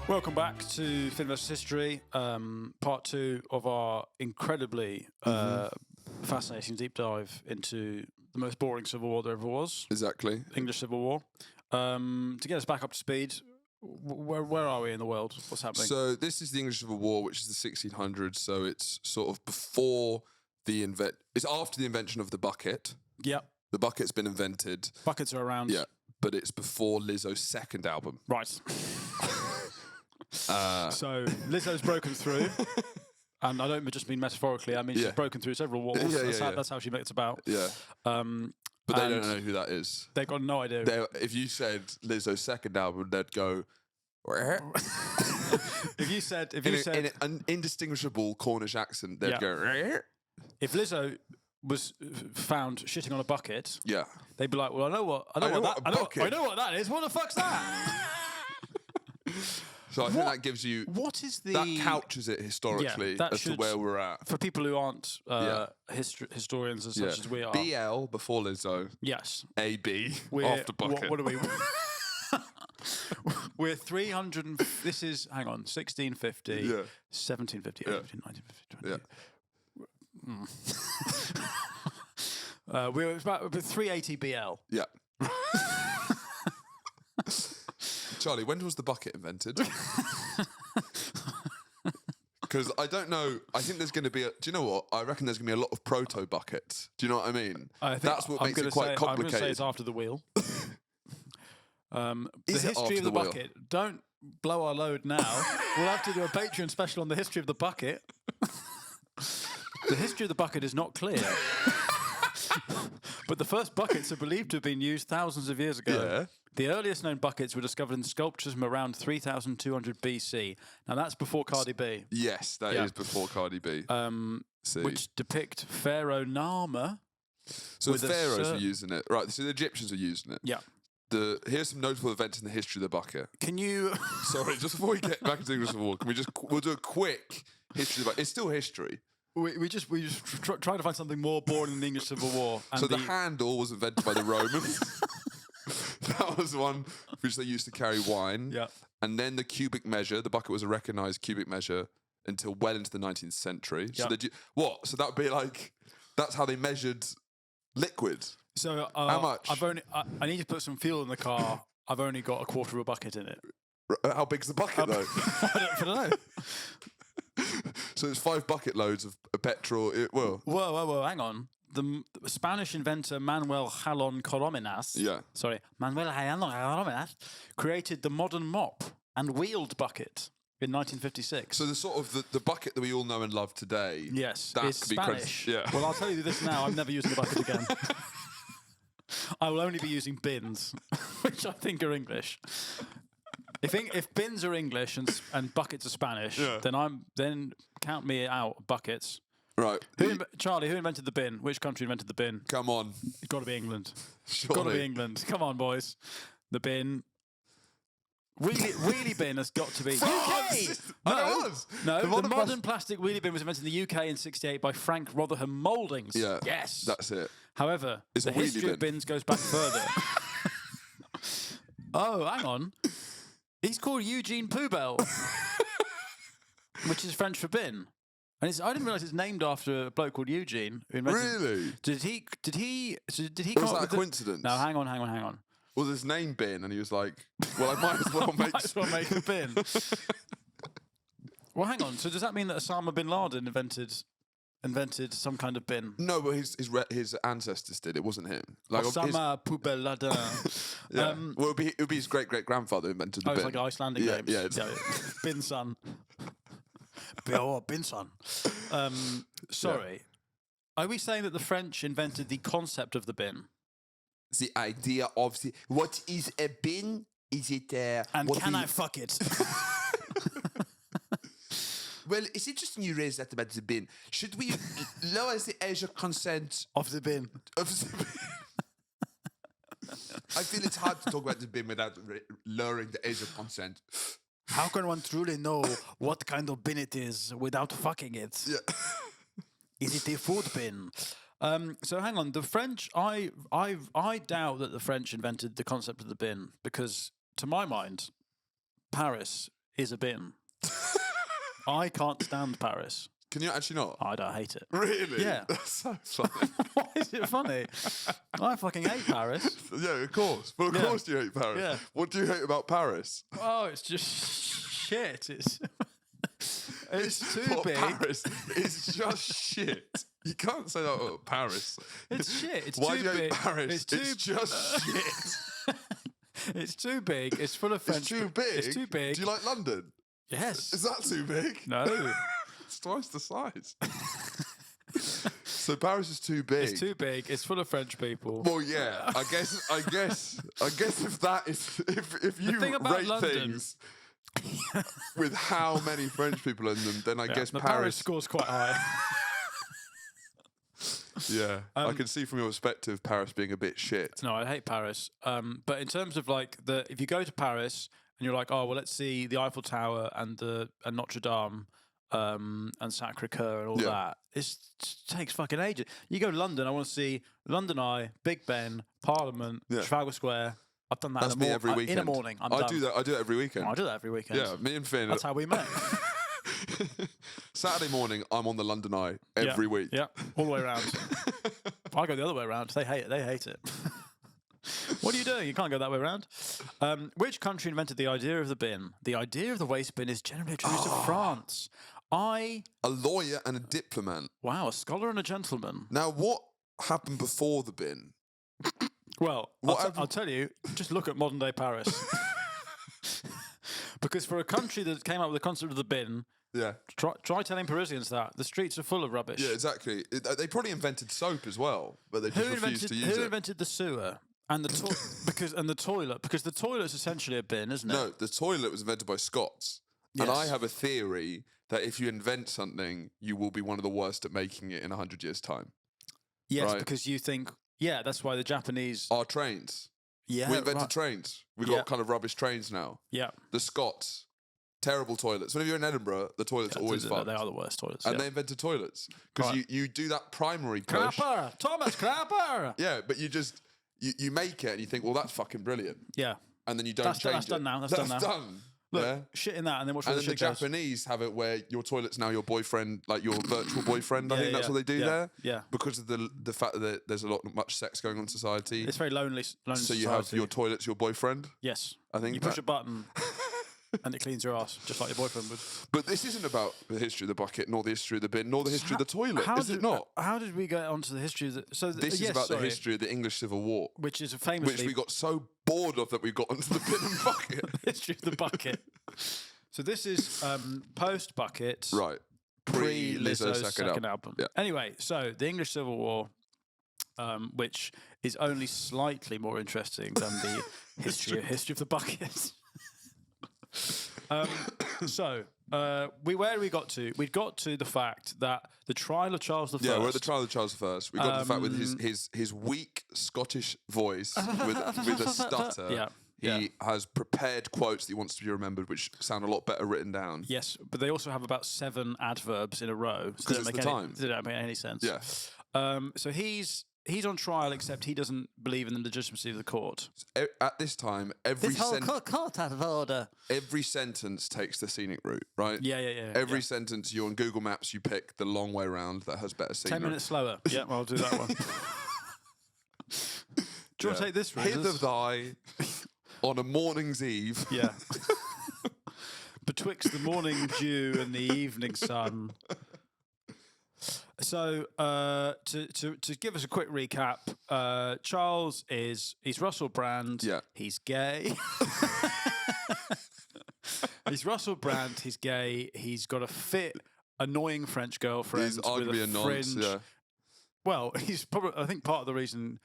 Welcome back to Film vs. History, part 2 of our incredibly fascinating deep dive into the most boring civil war there ever was. Exactly. English Civil War. To get us back up to speed, where are we in the world? What's happening? So this is the English Civil War, which is the 1600s. So it's sort of before it's after the invention of the bucket. Yep. The bucket's been invented. Buckets are around. Yeah, but it's before Lizzo's second album. Right. So Lizzo's broken through, and I don't just mean metaphorically. I mean she's broken through several walls. That's how she makes about. Yeah. But they don't know who that is. They've got no idea. If you said Lizzo's second album, they'd go. If you said in an indistinguishable Cornish accent, they'd go. If Lizzo was found shitting on a bucket, they'd be like, "Well, I know what that is. What the fuck's that?" So I think that gives you... What is the... That couches it historically as to where we're at. For people who aren't historians as such as we are. BL before Lizzo. Yes. AB after bucket. What are we... We're 300... This is... Hang on. 1650. 1750. 1850. 1950. We're about 380 BL. Yeah. Charlie, when was the bucket invented? Because I don't know. I think there's going to be do you know what? I reckon there's going to be a lot of proto buckets. Do you know what I mean? That's what makes it quite complicated. I'm going to say it's after the wheel. The history of the bucket. Don't blow our load now. We'll have to do a Patreon special on the history of the bucket. The history of the bucket is not clear. But the first buckets are believed to have been used thousands of years ago. Yeah. The earliest known buckets were discovered in sculptures from around 3200 BC. Now that's before Cardi B. Yes, that is before Cardi B. Which depict Pharaoh Nama. So the pharaohs are using it. Right, so the Egyptians are using it. Yeah. Here's some notable events in the history of the bucket. Can you... Sorry, just before we get back into the English Civil War, we'll do a quick history of the bucket. It's still history. We just try to find something more boring than the English Civil War. And so the handle was invented by the Romans. That was one which they used to carry wine. Yeah. And then the cubic measure, the bucket was a recognised cubic measure until well into the 19th century. So So that would be like, that's how they measured liquid. So how much? I need to put some fuel in the car. I've only got a quarter of a bucket in it. How big's the bucket though? I don't know. So it's 5 bucket loads of petrol. Whoa, hang on. The Spanish inventor Manuel Jalón Corominas, created the modern mop and wheeled bucket in 1956. So the sort of the bucket that we all know and love today. Yes, that is could Spanish. Be Well, I'll tell you this now. I'm never using a bucket again. I will only be using bins, which I think are English. If bins are English and buckets are Spanish, then count me out. Buckets. Right. Charlie, who invented the bin? Which country invented the bin? Come on. It's got to be England. Surely. Got to be England. Come on, boys. The bin. Wheelie bin has got to be UK. No, the modern plastic wheelie bin was invented in the UK in '68 by Frank Rotherham Mouldings. Yeah. Yes. That's it. However, the history of bins goes back further. Oh, hang on. He's called Eugene Poubelle, which is French for bin. And I didn't realise it's named after a bloke called Eugene. Who invented, really? Did he? Was that a coincidence? No, hang on. Was his name bin? And he was like, "Well, I might as well make a bin." Well, hang on. So does that mean that Osama bin Laden invented some kind of bin? No, but his ancestors did. It wasn't him. Like Osama Poubelle Laden. Yeah. Well, it would be his great grandfather invented the bin. It's like Icelandic names. Yeah. Bin son. Bin son. Sorry. Are we saying that the French invented the concept of the bin? The idea of what is a bin? Is it and can I fuck it? Well, it's interesting you raised that about the bin. Should we lower the age of consent of the bin? I feel it's hard to talk about the bin without lowering the age of consent. How can one truly know what kind of bin it is without fucking it? Yeah. Is it a food bin? So hang on, the French. I doubt that the French invented the concept of the bin because, to my mind, Paris is a bin. I can't stand Paris. Can you actually not? I don't hate it. Really? Yeah. That's so funny. Why is it funny? I fucking hate Paris. Yeah, of course. Well, of course you hate Paris. Yeah. What do you hate about Paris? Oh, it's just shit. It's too big. Paris is just shit. You can't say that about Paris. It's shit. It's Why too do you hate big. Paris? It's just shit. It's too big. It's full of French. It's too big? It's too big. Do you like London? Yes. Is that too big? No. It's twice the size. So Paris is too big. It's too big. It's full of French people. Well, yeah. I guess if you thing about rate London- things with how many French people in them, then I guess the Paris. scores quite high. Yeah, I can see from your perspective Paris being a bit shit. No, I hate Paris. But in terms of like if you go to Paris and you're like, oh well, let's see the Eiffel Tower and Notre Dame. And Sacré-Cœur and all that. It takes fucking ages. You go to London, I want to see London Eye, Big Ben, Parliament, Trafalgar Square. I've done that That's me every weekend. in the morning. I do that. I do it every weekend. I do that every weekend. Yeah, me and Finn. That's how we met. Saturday morning, I'm on the London Eye every week. Yeah, all the way around. I go the other way around. They hate it. They hate it. What are you doing? You can't go that way around. Which country invented the idea of the bin? The idea of the waste bin is generally attributed to France. A lawyer and a diplomat. Wow, a scholar and a gentleman. Now, what happened before the bin? Well, I'll tell you, just look at modern day Paris. Because for a country that came up with the concept of the bin, try telling Parisians that. The streets are full of rubbish. Yeah, exactly. They probably invented soap as well, but they just refused to use it. Who invented the sewer? And the toilet? Because the toilet's essentially a bin, isn't it? No, the toilet was invented by Scots. Yes. And I have a theory that if you invent something, you will be one of the worst at making it in 100 years' time. Yes, right? Because you think, that's why the Japanese... Our trains. Yeah, we invented trains. We've got kind of rubbish trains now. Yeah. The Scots, terrible toilets. Whenever you're in Edinburgh, the toilets are always fucked. They are the worst toilets. And they invented toilets. Because you do that primary push. Crapper! Thomas Crapper! Yeah, but you just... You make it and you think, well, that's fucking brilliant. Yeah. And then you don't change it. That's done now. That's done. Look, shit in that, and then watch. And then the Japanese have it where your toilet's now your boyfriend, like your virtual boyfriend. I think that's what they do there. Yeah. Because of the fact that there's much sex going on in society. It's very lonely. So you have your toilet's your boyfriend. Yes. I think you push a button. And it cleans your ass, just like your boyfriend would. But this isn't about the history of the bucket, nor the history of the bin, nor the history of the toilet, is it not? How did we get onto the history of the... This is about the history of the English Civil War. Which is famously... Which we got so bored of that we got onto the bin and bucket. History of the bucket. So this is post-bucket. Right. Pre-Lizzo's second album. Yeah. Anyway, so the English Civil War... which is only slightly more interesting than the history of the bucket. Where we got to? We got to the fact that the trial of Charles I. Yeah, we're at the trial of Charles I. We got to the fact with his weak Scottish voice with a stutter. Yeah. He has prepared quotes that he wants to be remembered, which sound a lot better written down. Yes, but they also have about 7 adverbs in a row. Because it's the time. They don't make any sense. Yeah. So he's on trial, except he doesn't believe in the legitimacy of the court. At this time, every court out of order. Every sentence takes the scenic route, right? Yeah. Every sentence, you're on Google Maps, you pick the long way round that has better scenery. 10 minutes slower. Yeah, well, I'll do that one. Do you want to take this route? Hither thy on a morning's eve. Yeah. Betwixt the morning dew and the evening sun. So, to give us a quick recap, Charles he's Russell Brand. Yeah. He's gay. He's Russell Brand. He's gay. He's got a fit, annoying French girlfriend. He's arguably a nonce. Yeah. Well, he's probably. I think part of the reason.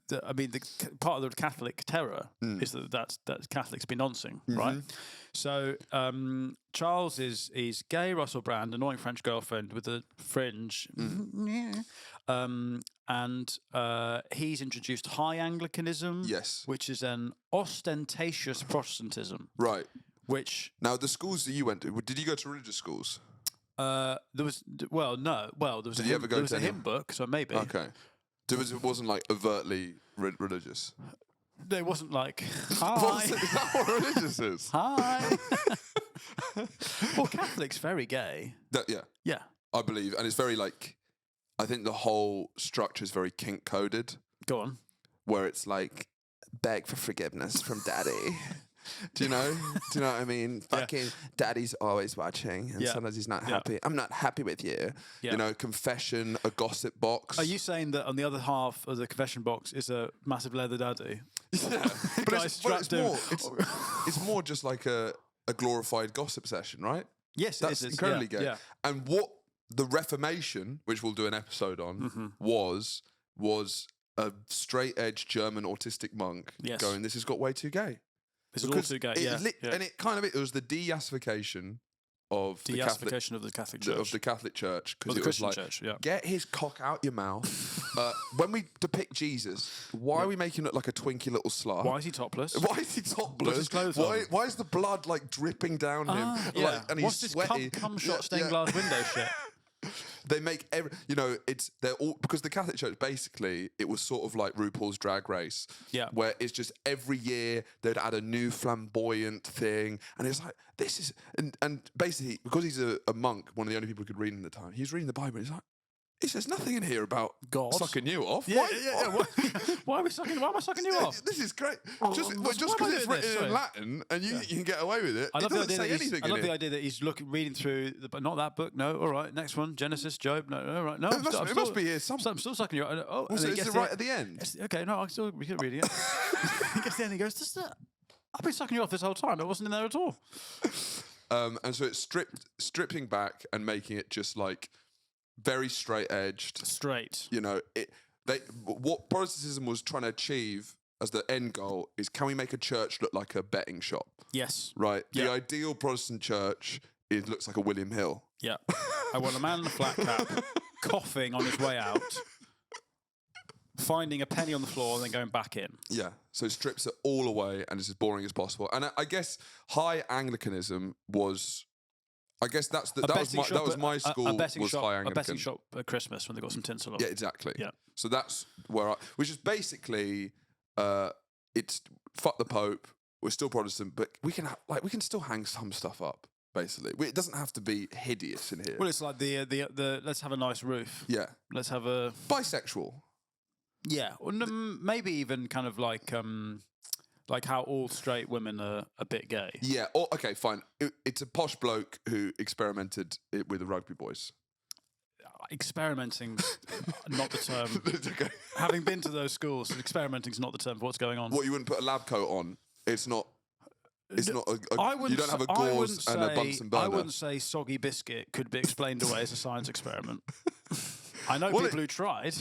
Part of the Catholic terror is that Catholics be noncing, right? So Charles is gay, Russell Brand, annoying French girlfriend with a fringe, and he's introduced High Anglicanism, yes, which is an ostentatious Protestantism, right? Which now the schools that you went to, did you go to religious schools? There was there was a hymn book, so maybe okay. It wasn't like overtly religious. It wasn't like, Is hi. that what religious is? Hi. Well, Catholics very gay. Yeah, Yeah. I believe. And it's very like, I think the whole structure is very kink coded, Go on. where it's like, beg for forgiveness from daddy. Do you know? Do you know what I mean? Fucking daddy's always watching, and sometimes he's not happy. I'm not happy with you. Yeah. You know, confession, a gossip box. Are you saying that on the other half of the confession box is a massive leather daddy? Yeah, but it's more just like a glorified gossip session, right? Yes, that's incredibly gay. Yeah. And what the Reformation, which we'll do an episode on, was a straight edge German autistic monk going, "This has got way too gay." This is all too gay. And it was the de-yassification of the Catholic Church. Of the Catholic Church. Because it was like, Church, get his cock out your mouth. When we depict Jesus, why are we making him look like a twinky little slut? Why is he topless? Why is he topless? His clothes why is the blood like dripping down him? Like, and what's he's this sweaty? cum shot stained glass window shit? They make they're all, because the Catholic Church basically, it was sort of like RuPaul's Drag Race, where it's just every year they'd add a new flamboyant thing, and it's like this is and basically because he's a monk, one of the only people who could read in the time, he's reading the Bible, and he's like, he says nothing in here about God sucking you off. Why am I sucking you off? This is great. Just because it's written in Latin and you can get away with it. I love the idea that he's reading through, but not that book. No, all right. Next one, Genesis, Job. No, all right. No, it must be here somewhere. I'm still sucking you. Oh, also, it's right at the end. Okay, no, we can read it. He gets to the end and he goes, I've been sucking you off this whole time. It wasn't in there at all. And so it's stripping back and making it just like very straight-edged. Straight. You know, what Protestantism was trying to achieve as the end goal is, can we make a church look like a betting shop? Yes. Right? The ideal Protestant church looks like a William Hill. Yeah. I want a man in a flat cap, coughing on his way out, finding a penny on the floor and then going back in. Yeah. So it strips it all away and it's as boring as possible. And I guess high Anglicanism was... I guess that was my school. Was high Anglican. A betting shop at Christmas when they got some tinsel on. Yeah, exactly. Yeah. So that's which is basically, it's fuck the Pope. We're still Protestant, but we can still hang some stuff up. Basically, it doesn't have to be hideous in here. Well, it's like the let's have a nice roof. Yeah. Let's have a bisexual. Yeah, or maybe even kind of like how all straight women are a bit gay. Yeah. Okay, fine. It's a posh bloke who experimented with the rugby boys. Experimenting's not the term. Okay. Having been to those schools, experimenting's not the term for what's going on. What, you wouldn't put a lab coat on? It's not. It's not. You don't have a gauze and a Bunsen burner. I wouldn't say soggy biscuit could be explained away as a science experiment. I know people who tried.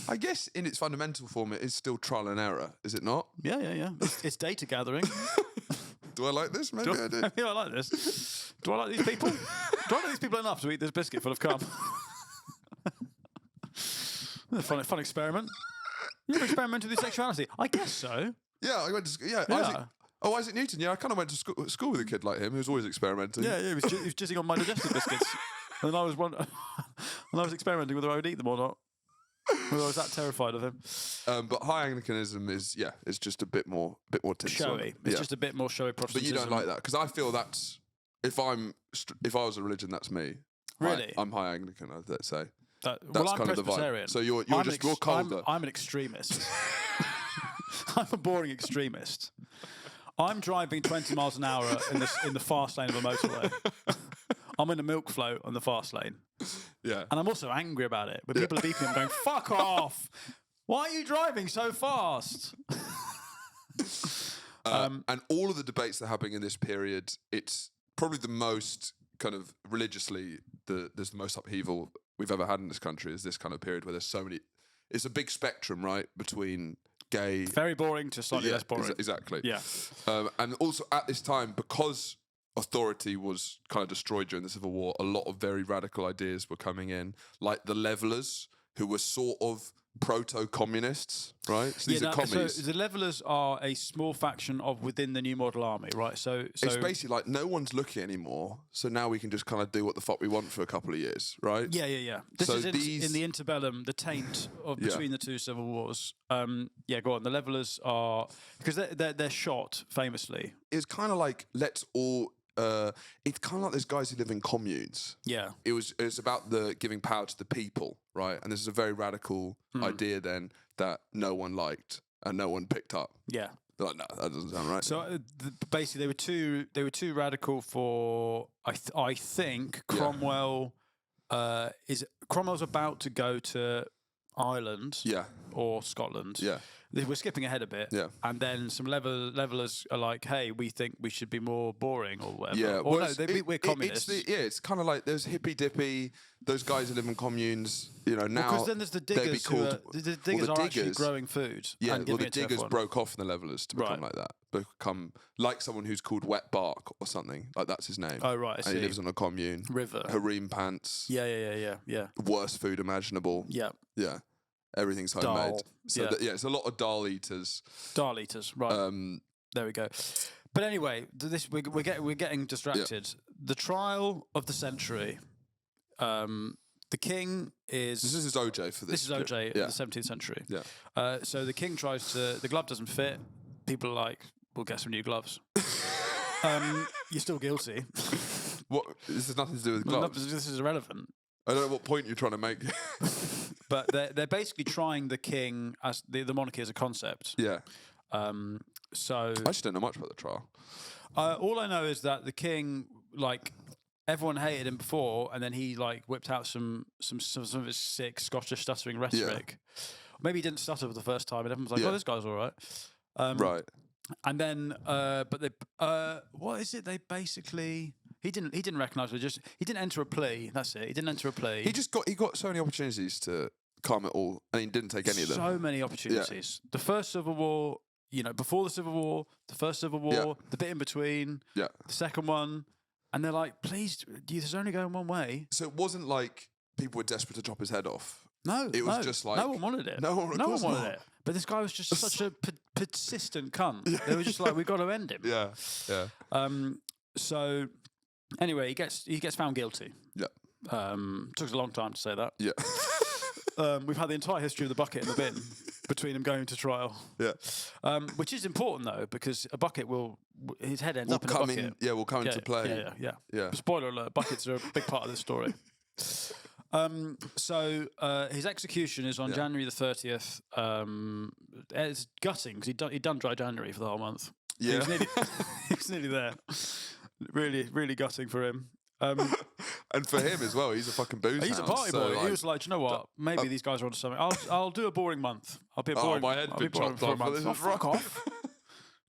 I guess in its fundamental form, it is still trial and error, is it not? Yeah. It's data gathering. Do I like this? Maybe I do. Maybe I like this. Do I like these people? Do I like these people enough to eat this biscuit full of cum? Fun experiment. You've experimented with sexuality. I guess so. Yeah, I went to Isaac Newton. Yeah, I kind of went to school with a kid like him who was always experimenting. Yeah, he was jizzing on my digestive biscuits. And I was experimenting whether I would eat them or not. Whether I was that terrified of him. But high Anglicanism is it's just a bit more showy. It's just a bit more showy Protestantism. But you don't like that because I feel that's if I was a religion, that's me. Really, I'm high Anglican. I'd say. I'm kind Presbyterian. Of the vibe. So you're colder. I'm an extremist. I'm a boring extremist. I'm driving 20 miles an hour in the fast lane of a motorway. I'm in a milk float on the fast lane. Yeah. And I'm also angry about it. But people are beeping and going, fuck off! Why are you driving so fast? And all of the debates that are happening in this period, it's probably the most kind of religiously, there's the most upheaval we've ever had in this country is this kind of period where there's so many... It's a big spectrum, right, between gay... Very boring to slightly less boring. Exactly. Yeah. And also at this time, because authority was kind of destroyed during the Civil War, a lot of very radical ideas were coming in, like the levelers, who were sort of proto-communists, right? So these are commies. So the Levellers are a small faction of within the New Model Army, right? So it's basically like no one's looking anymore, so now we can just kind of do what the fuck we want for a couple of years, right? Yeah. This is in the interbellum, the taint of between the two civil wars. Yeah, go on. The Levellers are because they're shot famously. It's kind of like let's all. It's kind of like those guys who live in communes. Yeah, it's about the giving power to the people, right? And this is a very radical idea then that no one liked and no one picked up. Yeah, they're like, no, that doesn't sound right. So basically, they were too radical for I think Cromwell. Cromwell's about to go to Ireland. Yeah. Or Scotland. Yeah. We're skipping ahead a bit. Yeah. And then some Levellers are like, hey, we think we should be more boring or whatever. Yeah. Or well, we're communists. It's kind of like there's hippy dippy, those guys who live in communes, now. Because then there's the diggers the diggers are actually growing food. Yeah, and well, the it to diggers everyone. broke off from the Levellers to become like that. Become like someone who's called Wet Bark or something. Like that's his name. Oh, right. I see. And he lives on a commune. River. Harem pants. Yeah. Worst food imaginable. Yeah. Yeah. Everything's homemade. Dal. So it's a lot of Dal eaters. Dal eaters, right. There we go. But anyway, we're getting distracted. Yeah. The trial of the century. The king is... This is OJ for this. This is OJ in the 17th century. Yeah. So the king tries to... The glove doesn't fit. People are like, we'll get some new gloves. You're still guilty. What? This has nothing to do with gloves? This is irrelevant. I don't know what point you're trying to make. But they're basically trying the king as the monarchy as a concept. Yeah. So I just don't know much about the trial. All I know is that the king, like, everyone hated him before, and then he like whipped out some of his sick Scottish stuttering rhetoric. Yeah. Maybe he didn't stutter for the first time, and everyone's like, "Oh, this guy's all right." Right. And then, but they, what is it? They basically. He didn't recognise it. He didn't enter a plea. That's it. He didn't enter a plea. He got so many opportunities to calm it all, and he didn't take any of them. So many opportunities. Yeah. The first Civil War, before the Civil War, the first Civil War, the bit in between, the second one, and they're like, "Please, there's only going one way." So it wasn't like people were desperate to chop his head off. No, it was just like no one wanted it. No one wanted it. But this guy was just such a persistent cunt. They were just like, "We got to end him." Yeah. So. Anyway, he gets found guilty. Yeah. Took us a long time to say that. Yeah. We've had the entire history of the bucket and the bin between him going to trial. Yeah. Which is important though, because a bucket his head ends up in a bucket. Will come into play. Yeah. Spoiler alert: buckets are a big part of this story. So his execution is on January the 30th. It's gutting because he'd done dry January for the whole month. Yeah. He was nearly there. Really, really gutting for him. And for him as well, he's a fucking booze He's hound, a party boy. He was like, "Do you know what? Maybe these guys are onto something. I'll do a boring month. I'll be a boring. My head's been chopped off. Fuck off.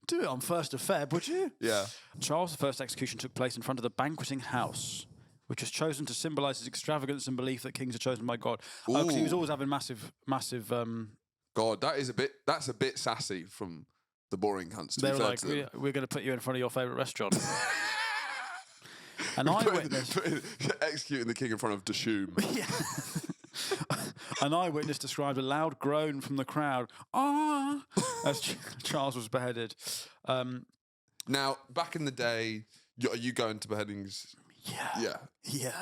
Do it on 1st of Feb, would you?" Yeah. Charles I's execution took place in front of the banqueting house, which was chosen to symbolise his extravagance and belief that kings are chosen by God. Because he was always having massive. God, that's a bit sassy from the boring cunts. They were like, "We're going to put you in front of your favourite restaurant." An eyewitness executing the king in front of Dishoom. Yeah. An eyewitness described a loud groan from the crowd. As Charles was beheaded. Now, back in the day, are you going to beheadings? Yeah.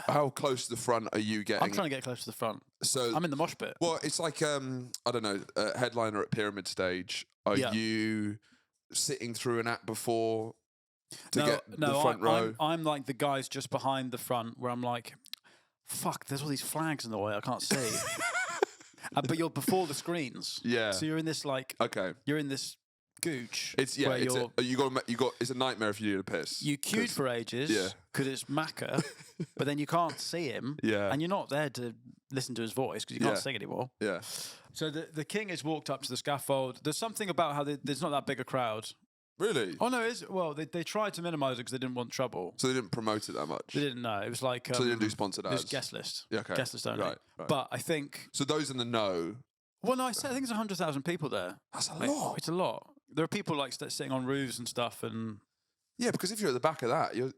How close to the front are you getting? I'm trying to get close to the front. So I'm in the mosh pit. Well, it's like I don't know, headliner at Pyramid Stage. Are you sitting through an act before? To get the front row. I'm like the guys just behind the front where I'm like, fuck, there's all these flags in the way, I can't see. But you're before the screens. Yeah. So you're in this you're in this gooch. It's it's a nightmare if you need a piss. You queued for ages because it's Macca, but then you can't see him. Yeah. And you're not there to listen to his voice because you can't sing anymore. Yeah. So the king has walked up to the scaffold. There's something about how there's not that big a crowd. Really? Oh no, they tried to minimise it because they didn't want trouble. So they didn't promote it that much. They didn't know. It was like so they didn't do sponsored ads. There's guest list. Yeah, okay. Guest list only. Right. But I think so. Those in the know. Well, no, I think there's 100,000 people there. That's a lot. It's a lot. There are people like sitting on roofs and stuff, and yeah, because if you're at the back of that, you're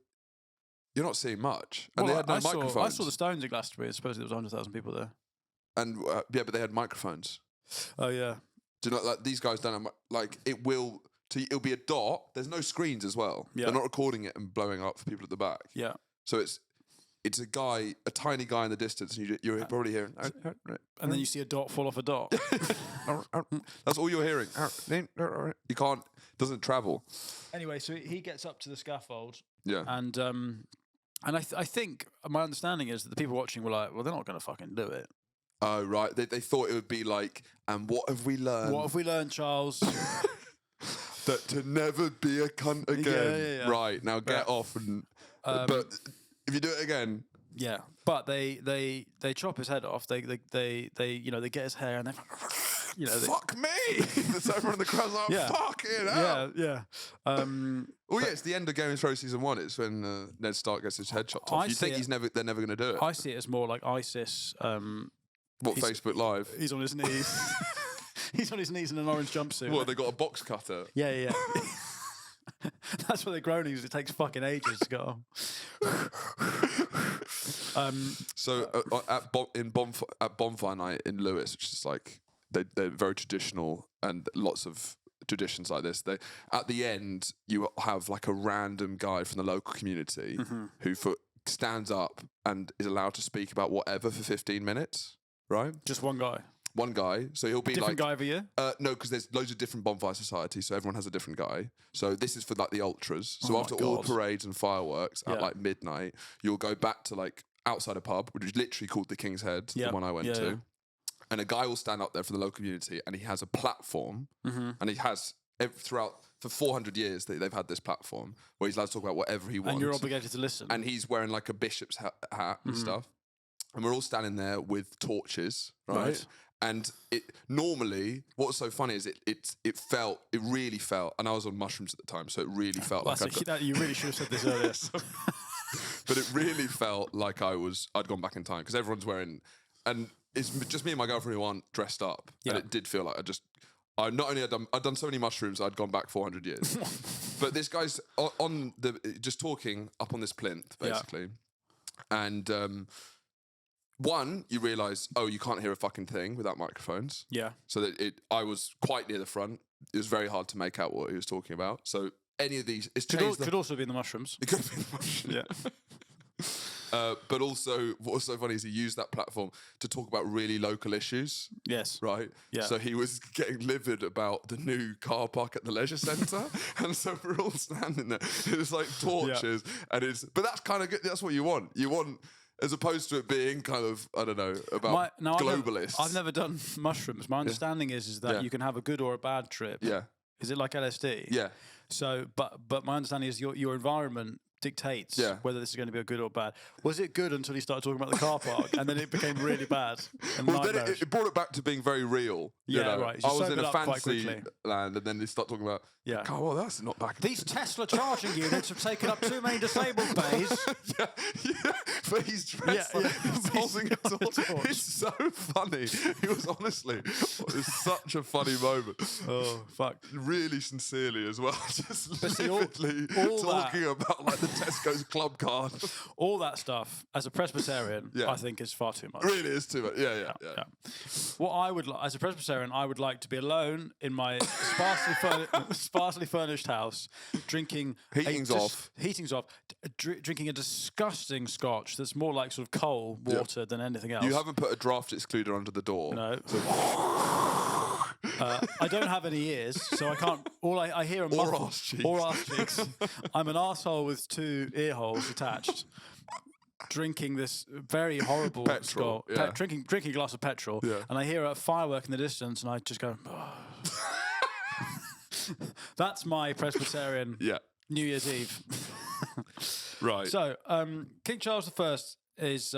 not seeing much. And they had no microphones. I saw the Stones in Glastonbury. Supposedly there was 100,000 people there. And but they had microphones. Oh yeah. Do you know, like these guys don't have like it'll be a dot. There's no screens as well. Yeah. They're not recording it and blowing up for people at the back. Yeah. So it's a tiny guy in the distance, and you're probably hearing. And then you see a dot fall off a dot. That's all you're hearing. You can't. Doesn't travel. Anyway, so he gets up to the scaffold. Yeah. And I think my understanding is that the people watching were like, well, they're not going to fucking do it. Oh right. They thought it would be like, and what have we learned? What have we learned, Charles? That to never be a cunt again. Yeah. Right now, get off and. But if you do it again. Yeah, but they chop his head off. They they get his hair and they fuck me. That's everyone in the crowd's like, fucking hell. Yeah. It's the end of Game of Thrones season 1. It's when Ned Stark gets his head chopped off. You think they're never going to do it? I see it as more like ISIS. Facebook Live? He's on his knees. He's on his knees in an orange jumpsuit. What? They got a box cutter? Yeah. That's what they're groaning is. It takes fucking ages to go. At bonfire night in Lewis, which is like they're very traditional and lots of traditions like this. At the end you have like a random guy from the local community who stands up and is allowed to speak about whatever for 15 minutes. Right? Just one guy. One guy, so he'll be different guy every year. No, because there's loads of different bonfire societies, so everyone has a different guy. So this is for like the ultras. So after all the parades and fireworks at like midnight, you'll go back to like outside a pub, which is literally called the King's Head, the one I went to, and a guy will stand up there for the local community, and he has a platform, and he has throughout for 400 years they've had this platform where he's allowed to talk about whatever he wants, and you're obligated to listen. And he's wearing like a bishop's hat and stuff, and we're all standing there with torches, right? And normally, what's so funny is it really felt, and I was on mushrooms at the time, so it really felt you really should have said this earlier. But it really felt like I'd gone back in time because everyone's wearing, and it's just me and my girlfriend who aren't dressed up, and it did feel like I'd done so many mushrooms, I'd gone back 400 years. But this guy's just talking up on this plinth basically, and. One, you realise, you can't hear a fucking thing without microphones. Yeah. So that I was quite near the front. It was very hard to make out what he was talking about. So any of these, could also be in the mushrooms. It could be in the mushrooms. Yeah. But also, what's so funny is he used that platform to talk about really local issues. Yes. Right? Yeah. So he was getting livid about the new car park at the leisure centre. And so we're all standing there. It was like torches. Yeah. But that's kind of good. That's what you want. You want... As opposed to it being kind of, I don't know, about globalists. I've never done mushrooms. My understanding is that you can have a good or a bad trip. Yeah. Is it like LSD? Yeah. So, but my understanding is your environment dictates whether this is going to be a good or bad. Was it good until you started talking about the car park, and then it became really bad? Well, then it brought it back to being very real. Yeah, right. I was in a fancy land, and then they start talking about, oh, well, that's not back. These Tesla charging units have taken up too many disabled bays. But he's dressed he's holding a torch. It's so funny. It was such a funny moment. Oh, fuck. Really sincerely as well. Just vividly talking about like the Tesco's club card. All that stuff, as a Presbyterian, I think is far too much. Really is too much. Yeah. What I would like, as a Presbyterian, I would like to be alone in my sparsely furnished house, drinking... Heating's off, drinking a disgusting scotch that's more like sort of coal water than anything else. You haven't put a draft excluder under the door. No. I don't have any ears, so I can't. All I hear are or arse cheeks. Or arse cheeks. I'm an arsehole with 2 ear holes attached, drinking this very horrible petrol. Drinking a glass of petrol, and I hear a firework in the distance, and I just go. Oh. That's my Presbyterian New Year's Eve. Right. So, King Charles I is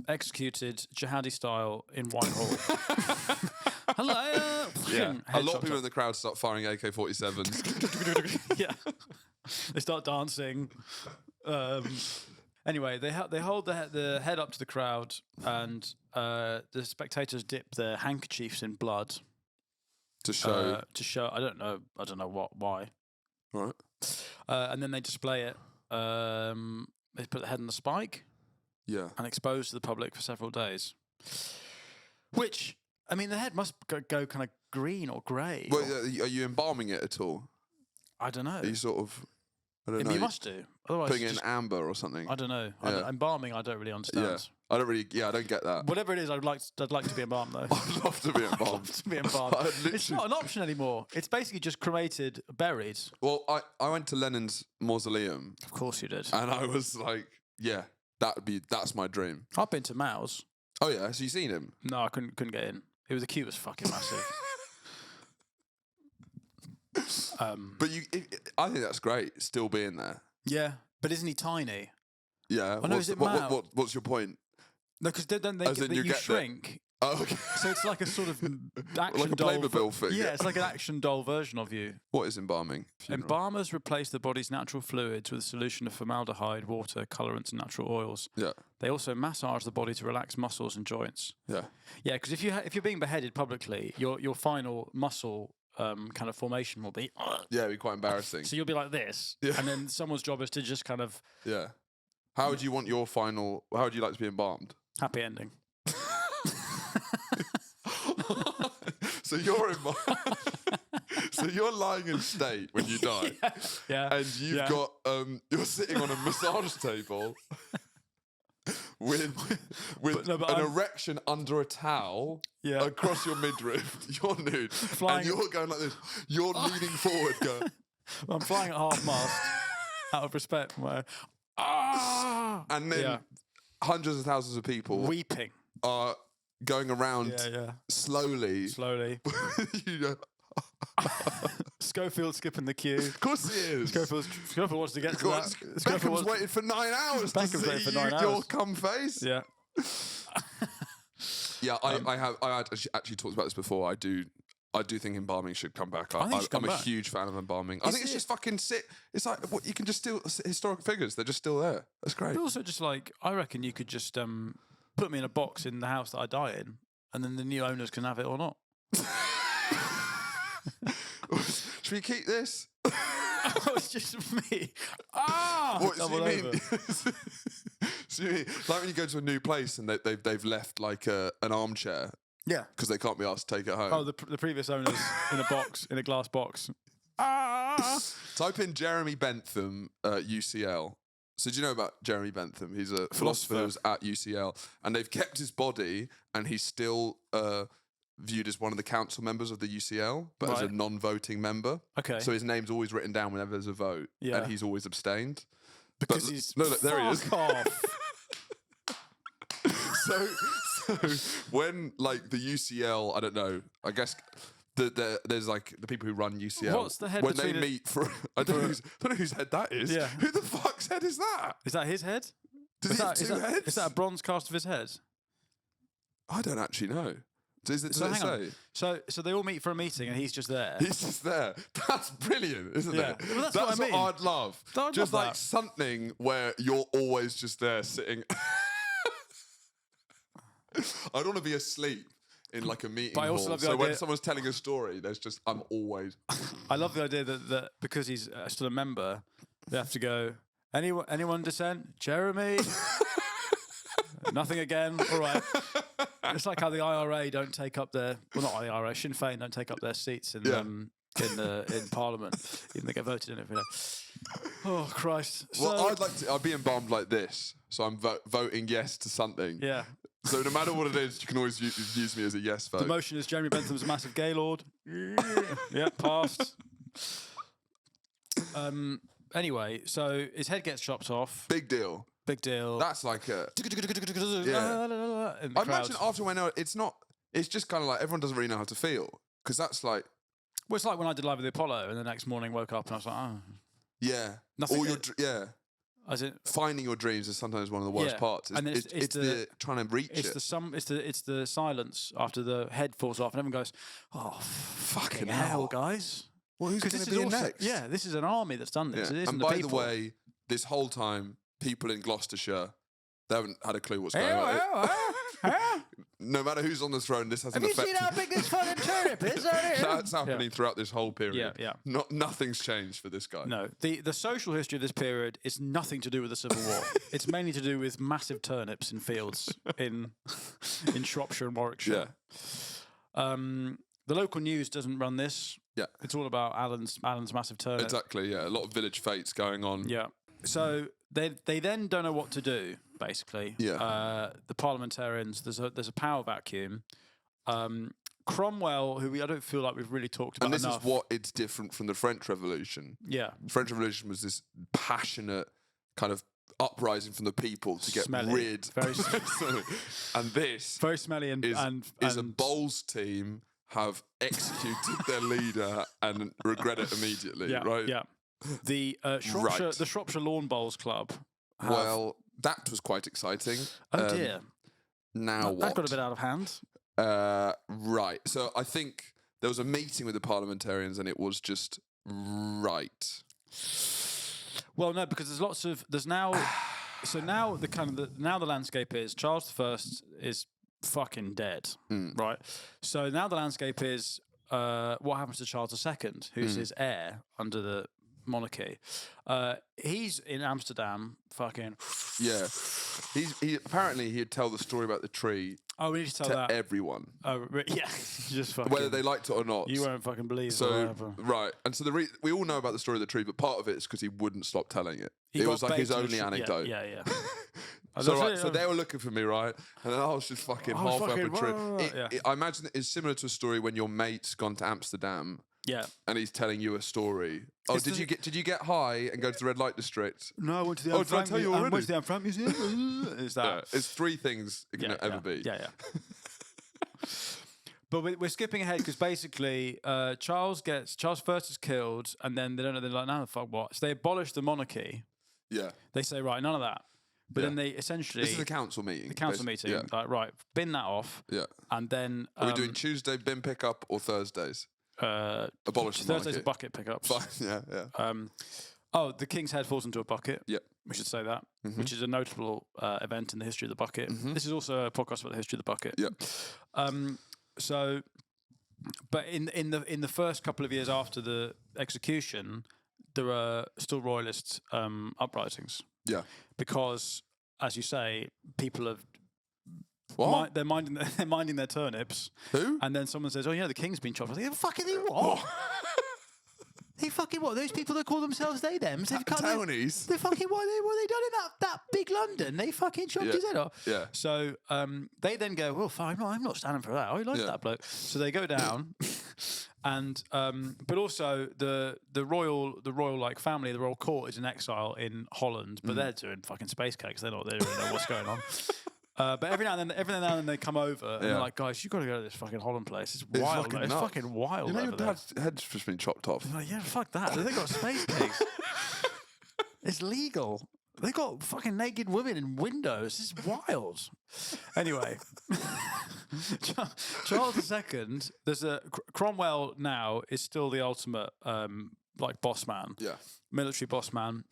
executed jihadi style in Whitehall. Hello. Yeah. A lot of people in the crowd start firing AK-47s. Yeah. They start dancing. Anyway, they hold the head up to the crowd, and the spectators dip their handkerchiefs in blood to show. I don't know why. Right. And then they display it. They put the head on the spike. Yeah. And expose to the public for several days. Which, I mean, the head must go kind of green or grey. Well, are you embalming it at all? I don't know. Are you sort of... I don't know. You must do. Otherwise, putting in amber or something. I don't know. Yeah. Embalming, I don't really understand. Yeah. I don't get that. Whatever it is, I'd like to be embalmed though. I'd love to be embalmed. I'd love to be embalmed. It's not an option anymore. It's basically just cremated, buried. Well, I went to Lenin's mausoleum. Of course you did. And I was like, yeah, that's my dream. I've been to Mao's. Oh yeah, so you seen him? No, I couldn't get in. It was the queue was fucking massive. But I think that's great, still being there. Yeah, but isn't he tiny? Yeah. I know, is it Mao? What's your point? No, because then you shrink. Oh, okay. So it's like a sort of action like a doll. Playmobil figure. Yeah, it's like an action doll version of you. What is embalming? Embalmers replace the body's natural fluids with a solution of formaldehyde, water, colorants, and natural oils. Yeah. They also massage the body to relax muscles and joints. Yeah. Yeah, because if you're being beheaded publicly, your final muscle kind of formation will be... Yeah, it'd be quite embarrassing. So you'll be like this, and then someone's job is to just kind of... Yeah. How would you want your final... How would you like to be embalmed? Happy ending. So you're lying in state when you die. Yeah. And you've got... you're sitting on a massage table... with an erection under a towel across your midriff. You're nude. And you're going like this. You're leaning forward going... I'm flying at half mast out of respect. And then hundreds of thousands of people... Weeping. ...are going around slowly. You know... Schofield skipping the queue. Of course he is. Schofield wants to get to that. Beckham's waited for 9 hours to see your cum face. Yeah. Yeah, I actually talked about this before. I do think embalming should come back. I'm a huge fan of embalming. I think it's just fucking sick. It's like you can just steal historical figures. They're just still there. That's great. But also, just like I reckon you could just put me in a box in the house that I die in, and then the new owners can have it or not. Should we keep this? Oh, it's just me. What do you mean? So you mean like when you go to a new place and they've left like an armchair? Yeah, because they can't be asked to take it home. Oh, the previous owners in a box, in a glass box. Type in Jeremy Bentham UCL. So do you know about Jeremy Bentham? He's a philosopher who's at UCL, and they've kept his body, and he's still viewed as one of the council members of the UCL, but as a non-voting member. Okay. So his name's always written down whenever there's a vote, and he's always abstained. Because he's look, there he is. Off. So when like the UCL, I don't know, I guess there's like the people who run UCL. What's the head when they meet for? I don't know whose head that is. Yeah. Who the fuck's head is that? Is that his head? Does he have two heads? Is that a bronze cast of his head? I don't actually know. Does it say? So they all meet for a meeting and he's just there. He's just there. That's brilliant, isn't it? Well, that's what I mean. I'd love. Just like something where you're always just there sitting. I don't want to be asleep in like a meeting hall. So when someone's telling a story, I'm always... I love the idea that because he's still a member, they have to go, anyone dissent? Jeremy? Nothing again? All right. It's like how the IRA don't take up their... Well, not the IRA, Sinn Féin don't take up their seats in Parliament, even they get voted in every day. Oh, Christ. Well, I'd be embalmed like this. So I'm voting yes to something. Yeah. So no matter what it is, you can always use me as a yes vote. The motion is Jeremy Bentham's massive gaylord. Yeah, passed. Anyway, so his head gets chopped off. Big deal. That's like a... Yeah. I imagine after when it's not... It's just kind of like everyone doesn't really know how to feel. Because that's like... Well, it's like when I did Live with the Apollo and the next morning woke up and I was like, oh... Yeah. Nothing... Finding your dreams is sometimes one of the worst parts. It's the trying to reach it. It's the silence after the head falls off and everyone goes, "Oh, fucking hell, guys!" Well, who's going to be next? Yeah, this is an army that's done this. Yeah. It isn't and by the way, this whole time, people in Gloucestershire, they haven't had a clue what's going on. No matter who's on the throne, this hasn't affected. Have you seen how big this fucking turnip is? That's happening throughout this whole period. Yeah. Nothing's changed for this guy. No, the social history of this period is nothing to do with the Civil War. It's mainly to do with massive turnips in fields in Shropshire and Warwickshire. The local news doesn't run this. Yeah. It's all about Alan's massive turnip. Exactly, yeah. A lot of village fates going on. Yeah. So they then don't know what to do, basically. Yeah. The parliamentarians, there's a power vacuum. Cromwell, who I don't feel like we've really talked about enough. And this is what it's different from the French Revolution. Yeah. The French Revolution was this passionate kind of uprising from the people to get rid. Very and this very smelly is a bowls team have executed their leader and regret it immediately, right? Yeah. The Shropshire Lawn Bowls Club. Well, that was quite exciting. Oh dear. Now what? That got a bit out of hand. Right. So I think there was a meeting with the parliamentarians, and it was just right. Well, no, because there's now. So now the landscape is Charles I is fucking dead, right? So now the landscape is what happens to Charles II, who's his heir under the monarchy. He's in Amsterdam, fucking. Yeah, he apparently he'd tell the story about the tree. Oh, we need to tell that everyone. Oh, yeah, just fucking. Whether they liked it or not. You won't fucking believe. So right, and so we all know about the story of the tree, but part of it is because he wouldn't stop telling it. It was like his only anecdote. Yeah. So they were looking for me, right? And then I was just fucking halfway up a tree. I imagine it's similar to a story when your mate's gone to Amsterdam. Yeah. And he's telling you a story. Oh, did you get high and go to the red light district? No, I went to the Anne Frank. Did I tell you already? I went to the Anne Frank Museum. Is that? Yeah, it's 3 things it can ever be. Yeah. But we're skipping ahead because basically Charles I is killed, and then they don't know. They're like, no, the fuck what? So they abolish the monarchy. Yeah. They say, right, none of that. But then they essentially... This is a council meeting. The council meeting. Yeah. Like, right, bin that off. Yeah. And then... Are we doing Tuesday bin pickup or Thursdays? Abolish the monarchy. Thursday's a bucket pickups. Fine, yeah. The king's head falls into a bucket. Yeah. We should say that, which is a notable event in the history of the bucket. This is also a podcast about the history of the bucket. Yeah. But in the first couple of years after the execution, there are still royalist uprisings. Yeah. Because, as you say, people have. What? They're minding their turnips. Who? And then someone says, "Oh, the king's been chopped." I think, "Fucking what? They fucking what? Those people that call themselves they-thems? Townies? They fucking what they done in that big London? They fucking chopped his head off." Yeah. So they then go, "Well, fine, I'm not standing for that. I like that bloke." So they go down, and but also the royal like family, the royal court is in exile in Holland, but they're doing fucking space cakes. They don't really know what's going on. But every now and then they come over and they're like, "Guys, you've got to go to this fucking Holland place. It's wild. It's fucking wild." You know, over your dad's head's just been chopped off. I'm like, yeah, fuck that. They got space cakes. It's legal. They got fucking naked women in windows. It's wild. Anyway, Charles II. There's Cromwell now is still the ultimate like boss man. Yeah, military boss man.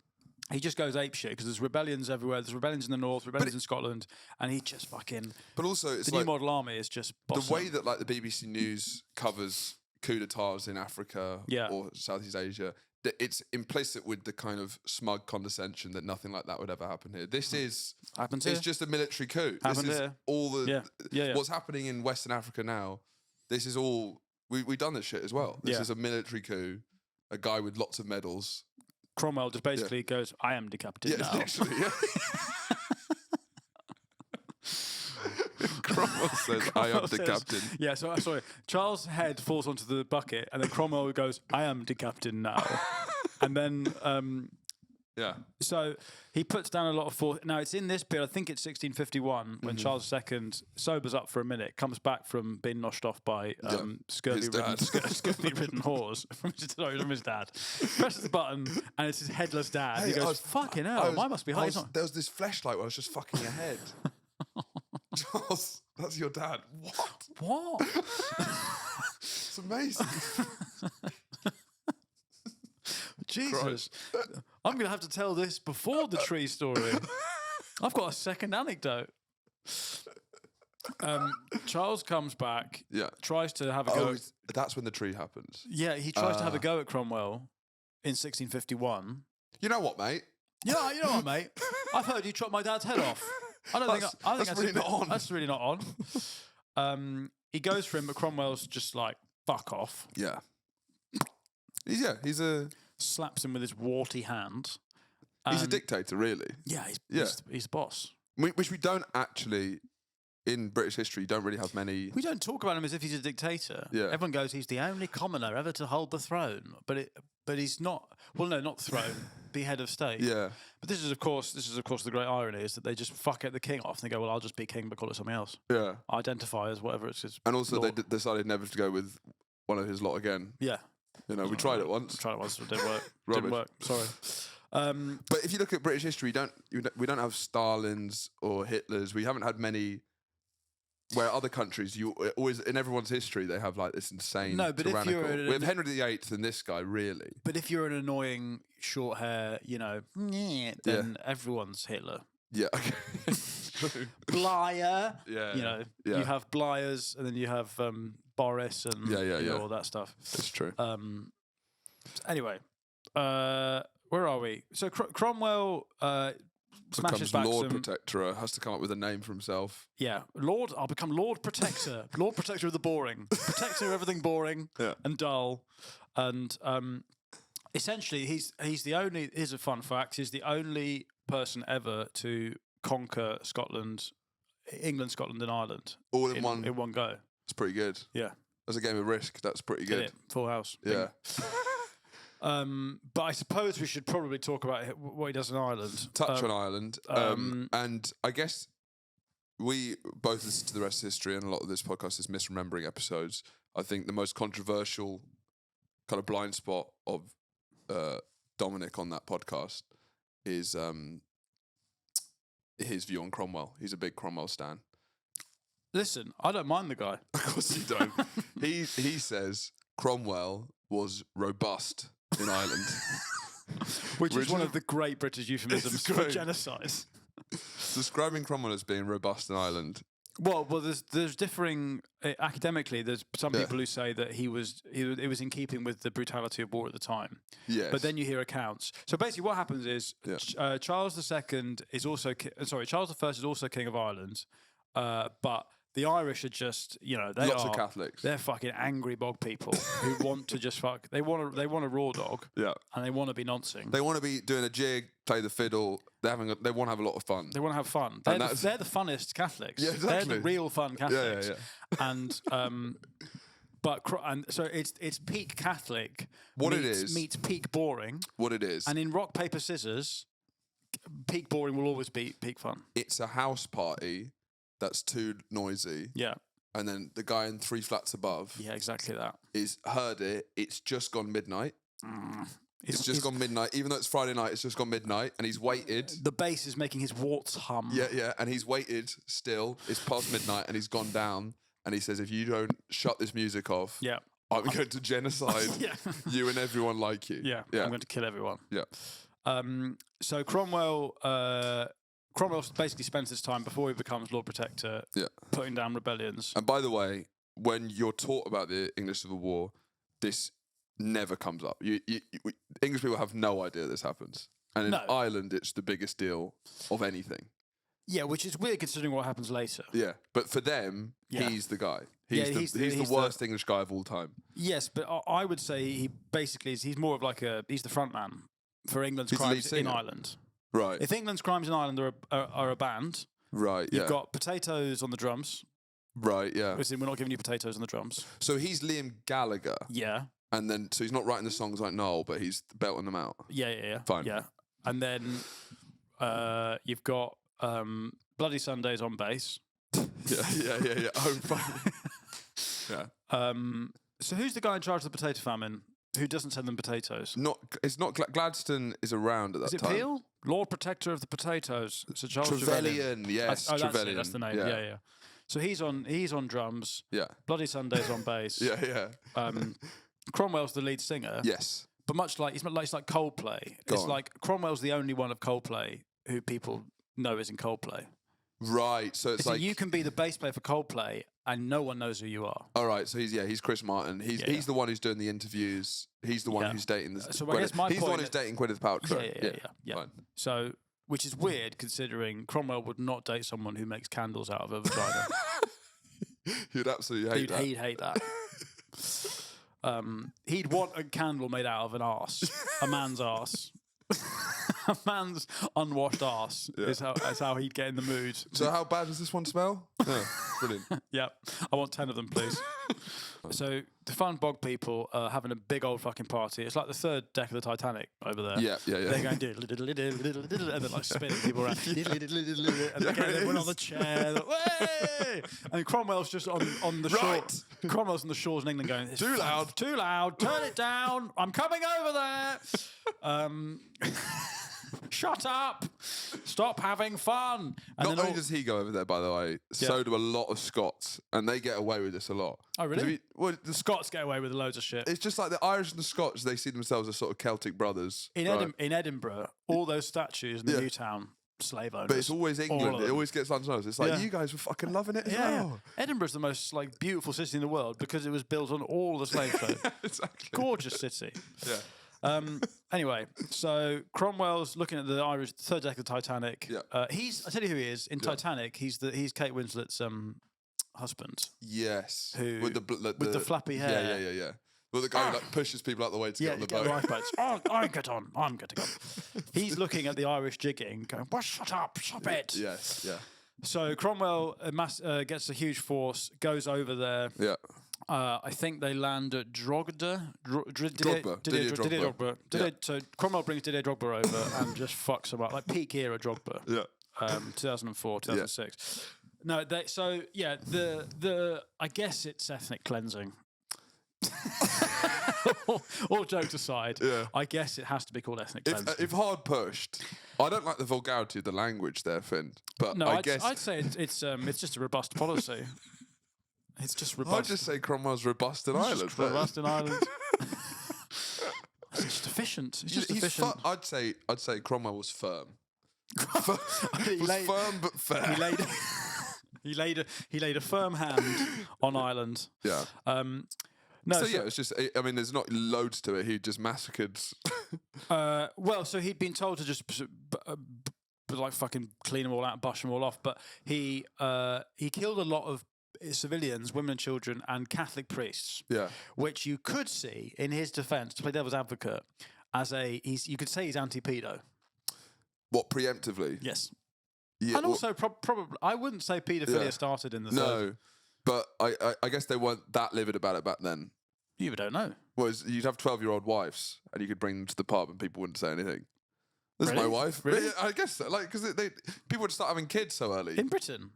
He just goes apeshit because there's rebellions everywhere. There's rebellions in the north, rebellions in Scotland, and he just fucking. But also, it's the new model army is just bossing. The way that like the BBC News covers coup d'états in Africa or Southeast Asia. It's implicit with the kind of smug condescension that nothing like that would ever happen here. This is happens here. It's just a military coup. Happened this is here. all the what's happening in Western Africa now. This is all we've done this shit as well. This is a military coup. A guy with lots of medals. Cromwell just basically goes, "I am decapitated now." Literally, Cromwell says, "I am decapitated." Yeah, so sorry. Charles' head falls onto the bucket, and then Cromwell goes, "I am decapitated now," and then. So he puts down a lot of force. Now it's in this period. I think it's 1651 when Charles II sobers up for a minute, comes back from being noshed off by scurvy-ridden whores from his dad. Presses the button and it's his headless dad. Hey, he goes, "Fucking hell, mine must be high." There was this flashlight where I was just fucking your head. Charles, that's your dad. What? It's amazing. Jesus. I'm going to have to tell this before the tree story. I've got a second anecdote. Charles comes back, tries to have a go. That's when the tree happens. Yeah, he tries to have a go at Cromwell in 1651. You know what, mate? Yeah, you know what, mate? I've heard you chop my dad's head off. I don't think that's really not on. That's really not on. he goes for him, but Cromwell's just like, fuck off. Yeah. He's a... Slaps him with his warty hand. He's a dictator, really. Yeah, he's the boss. Which we don't actually, in British history, don't really have many... We don't talk about him as if he's a dictator. Yeah. Everyone goes, he's the only commoner ever to hold the throne. But he's not... Well, no, not the throne. Be head of state. Yeah. But this is, of course, the great irony, is that they just fuck the king off and they go, well, I'll just be king, but call it something else. Yeah. Identify as whatever it's his And also, lord. they decided never to go with one of his lot again. Yeah. You know, we tried it once. It didn't work. Didn't work. Sorry. But if you look at British history, we don't have Stalins or Hitlers. We haven't had many. Where other countries, you always in everyone's history, they have like this insane. No, but tyrannical. if you're we have Henry VIII and this guy, really. But if you're an annoying short hair, then everyone's Hitler. Yeah. Blyer. Yeah. You have Blyers, and then you have Boris, and all that stuff. That's true. Anyway, where are we? So Cromwell smashes back Lord Protectorate, has to come up with a name for himself. Yeah, Lord. I'll become Lord Protector. Lord Protector of the boring. Protector of everything boring and dull. And essentially, he's the only. Here's a fun fact: he's the only person ever to conquer England, Scotland, and Ireland all in one go. It's pretty good. Yeah, as a game of Risk, that's pretty good. Full house. Yeah. But I suppose we should probably talk about what he does in Ireland. Touch on Ireland. And I guess we both listen to the rest of history, and a lot of this podcast is misremembering episodes. I think the most controversial kind of blind spot of Dominic on that podcast is his view on Cromwell. He's a big Cromwell stan. Listen, I don't mind the guy. Of course you don't. He says Cromwell was robust in Ireland. Which is one of the great British euphemisms for genocide. Describing Cromwell as being robust in Ireland. Well, there's differing academically. There's some people who say that it was in keeping with the brutality of war at the time. Yes. But then you hear accounts. So basically, what happens is Charles II is also Charles I is also king of Ireland, but the Irish are just, lots of Catholics. They're fucking angry bog people who want to just fuck. They want a raw dog. Yeah. And they want to be noncing. They want to be doing a jig, play the fiddle. They want to have a lot of fun. They want to have fun. They're the funnest Catholics. Yeah, exactly. They're the real fun Catholics. Yeah. And so it's peak Catholic. Meets peak boring. What it is. And in rock paper scissors, peak boring will always be peak fun. It's a house party that's too noisy. Yeah. And then the guy in 3 flats above. Yeah, exactly that. Heard it. It's just gone midnight. It's just gone midnight. Even though it's Friday night, it's just gone midnight. And he's waited. The bass is making his warts hum. Yeah. And he's waited still. It's past midnight and he's gone down. And he says, if you don't shut this music off, I'm going to genocide you and everyone like you. Yeah. I'm going to kill everyone. Yeah. So Cromwell basically spends his time before he becomes Lord Protector putting down rebellions. And by the way, when you're taught about the English Civil War, this never comes up. English people have no idea this happens. And in Ireland, it's the biggest deal of anything. Yeah, which is weird considering what happens later. Yeah, but for them, he's the guy. He's the worst English guy of all time. Yes, but I would say he's more of like he's the front man for England's crimes in Ireland. Right. If England's crimes in Ireland are a band, right? You've got potatoes on the drums. Right. Yeah. Listen, we're not giving you potatoes on the drums. So he's Liam Gallagher. Yeah. And then, so he's not writing the songs like Noel, but he's belting them out. Yeah. Fine. Yeah. And then you've got Bloody Sundays on bass. Yeah. Oh, fine. Yeah. So who's the guy in charge of the potato famine? Who doesn't send them potatoes? It's not Gladstone is around at that time. Is it Peel? Lord Protector of the Potatoes. Sir Charles Trevelyan. Yes, Trevelyan. That's the name. Yeah. So he's on drums. Yeah. Bloody Sundays on bass. Yeah. Cromwell's the lead singer. Yes. But it's like Coldplay. It's like Cromwell's the only one of Coldplay who people know is in Coldplay. Right. So it's like you can be the bass player for Coldplay and no one knows who you are. All right. So he's Chris Martin. He's the one who's doing the interviews. He's the one who's dating this. So I guess my he's point the one who's dating Gwyneth Paltrow. Yeah. Fine. So, which is weird considering Cromwell would not date someone who makes candles out of a vagina. He'd absolutely hate that. He'd hate that. He'd want a candle made out of an arse, a man's arse. A man's unwashed arse is how he'd get in the mood. So how bad does this one smell? Yeah, brilliant. Yep. I want 10 of them, please. So the fun bog people are having a big old fucking party. It's like the third deck of the Titanic over there. Yeah. They're going and they're like spinning people around. And they went on the chair. Way! And Cromwell's just on the shore. Cromwell's on the shores in England going, too loud, turn it down. I'm coming over there. Shut up! Stop having fun. And Not only does he go over there, by the way, so do a lot of Scots, and they get away with this a lot. Oh, really? The Scots get away with loads of shit. It's just like the Irish and the Scots, they see themselves as sort of Celtic brothers. In Edinburgh, all those statues in the Newtown slave owners. But it's always England. It always gets Londoners. It's like, you guys were fucking loving it as well. Yeah. Edinburgh's the most beautiful city in the world because it was built on all the slave trade. Exactly. Gorgeous city. Yeah. Anyway, so Cromwell's looking at the Irish third deck of the Titanic. Yeah. I tell you who he is in Titanic. He's Kate Winslet's husband. Yes. Who with the flappy hair. Yeah. Well, the guy who pushes people out the way to get on the boat. Lifeboats. I get on. I'm going to go. He's looking at the Irish jigging, going, "Well, shut up, stop it." Yes. Yeah. So Cromwell gets a huge force, goes over there. Yeah. I think they land at Drogba. Drogba. So Cromwell brings Didier Drogba over and just fucks him up, like peak era Drogba. Yeah. 2004, 2006. No, I guess it's ethnic cleansing. all jokes aside, I guess it has to be called ethnic cleansing. If hard pushed, I don't like the vulgarity of the language there, Finn. But no, I'd say it's just a robust policy. It's just robust. I'd just say Cromwell's robust in Ireland. Robust in Ireland. It's just efficient. It's just efficient. I'd say Cromwell was firm. Firm but fair. He laid a firm hand on Ireland. Yeah. It's just. I mean, there's not loads to it. He just massacred. So he'd been told to just like fucking clean them all out, bush them all off. But he killed a lot of civilians, women and children, and Catholic priests. Yeah. Which you could see in his defence, to play devil's advocate, as you could say he's anti-pedo. What, preemptively? Yes. Yeah, and also, probably, I wouldn't say paedophilia started in the No, but I guess they weren't that livid about it back then. You don't know. Well, you'd have 12-year-old wives, and you could bring them to the pub, and people wouldn't say anything. This is my wife. Really? Yeah, I guess so. Like, because people would start having kids so early. In Britain?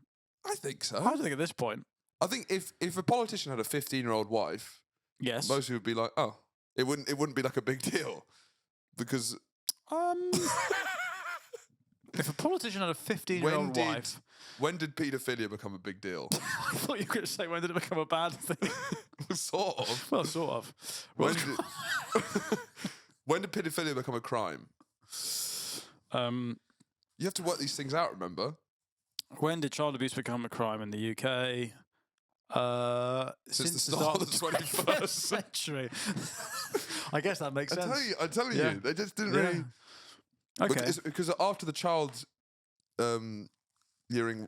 I think so. I don't think at this point. I think if a politician had a 15-year-old wife, yes, most people would be like, oh, it wouldn't be like a big deal, because if a politician had a 15-year-old wife, when did paedophilia become a big deal? I thought you were going to say when did it become a bad thing? Sort of. Well, sort of. When did paedophilia become a crime? You have to work these things out. Remember. When did child abuse become a crime in the UK? Since the start of the 21st century. I guess that makes sense. I'm telling you, they just didn't really. Okay. Because after the child's rearing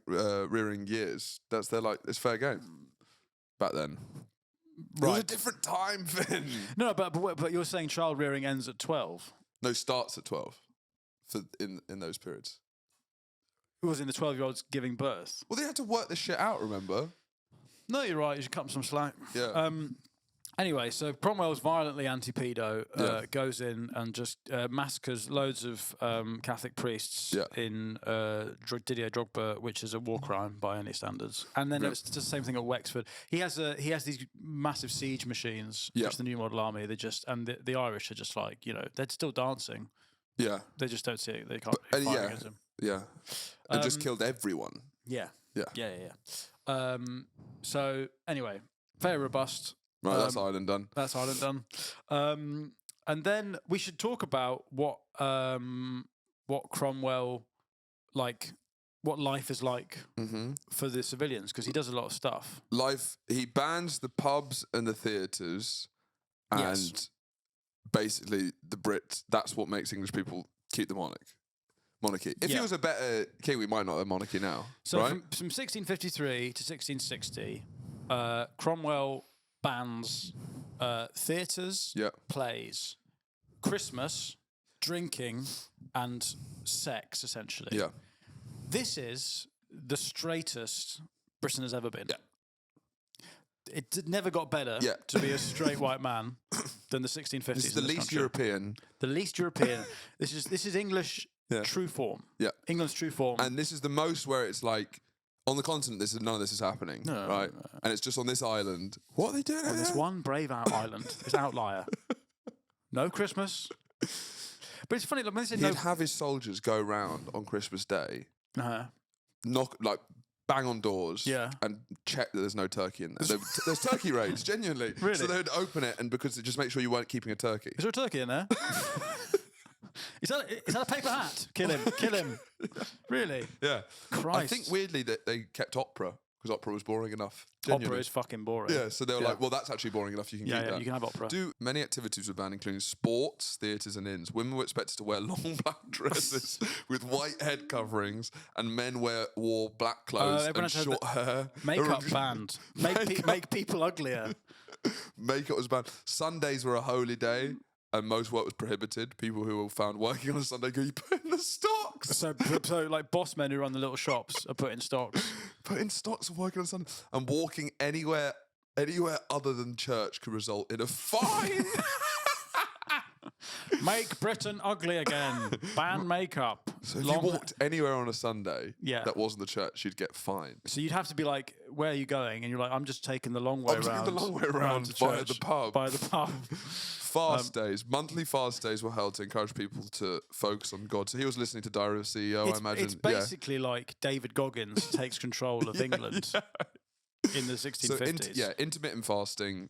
years, it's fair game. Back then, it was a different time, Finn. No, but you're saying child rearing ends at 12? No, starts at 12. In those periods. Who was in the 12-year-olds giving birth? Well, they had to work this shit out, remember? No, you're right. You should cut them some slack. Yeah. Anyway, so Cromwell's violently anti-pedo, goes in and just massacres loads of Catholic priests in Didier Drogba, which is a war crime by any standards. And then it's just the same thing at Wexford. He has these massive siege machines, which is the new model army. The Irish are just like, they're still dancing. Yeah. They just don't see it. They can't fight against them. Yeah. And just killed everyone. Yeah. So anyway, very robust. Right, that's Ireland done. That's Ireland done. And then we should talk about what Cromwell, what life is like for the civilians, because he does a lot of stuff. He bans the pubs and the theatres, and basically the Brits. That's what makes English people keep the monarchy. If he was a better king, we might not have monarchy now. So right? from 1653 to 1660, Cromwell bans theatres, plays, Christmas, drinking, and sex, essentially. Yeah. This is the straightest Britain has ever been. Yeah. It never got better to be a straight white man than the 1650s. This is the least European. The least European. This is English true form. Yeah. England's true form. And this is the most where it's like, on the continent, none of this is happening, right? No. And it's just on this island. What are they doing? On this one brave island, this outlier. No Christmas. But it's funny, like, when they say he'd have his soldiers go around on Christmas Day, bang on doors, and check that there's no turkey in there. There's turkey raids, genuinely. Really? So they'd open it, and because just make sure you weren't keeping a turkey. Is there a turkey in there? Is that a paper hat? Kill him. Really? Yeah. Christ. I think weirdly that they kept opera, because opera was boring enough. Genuinely. Opera is fucking boring. Yeah, so they were like, well, that's actually boring enough, you can keep that. You can have opera. Many activities were banned, including sports, theatres and inns. Women were expected to wear long black dresses with white head coverings, and men wore black clothes and short hair. Makeup banned. Make people uglier. Makeup was banned. Sundays were a holy day, and most work was prohibited. People who were found working on a Sunday go, you put in the stocks. So like boss men who run the little shops are putting stocks. Putting stocks and working on Sunday. And walking anywhere other than church could result in a fine. Make Britain ugly again. Ban makeup. So if you walked anywhere on a Sunday that wasn't the church, you'd get fined. So you'd have to be like, where are you going? And you're like, I'm just taking the long way around. I'm taking the long way around by the pub. By the pub. Fast days. Monthly fast days were held to encourage people to focus on God. So he was listening to Diary of a CEO, I imagine. It's basically like David Goggins takes control of England. In the 1650s. So intermittent fasting,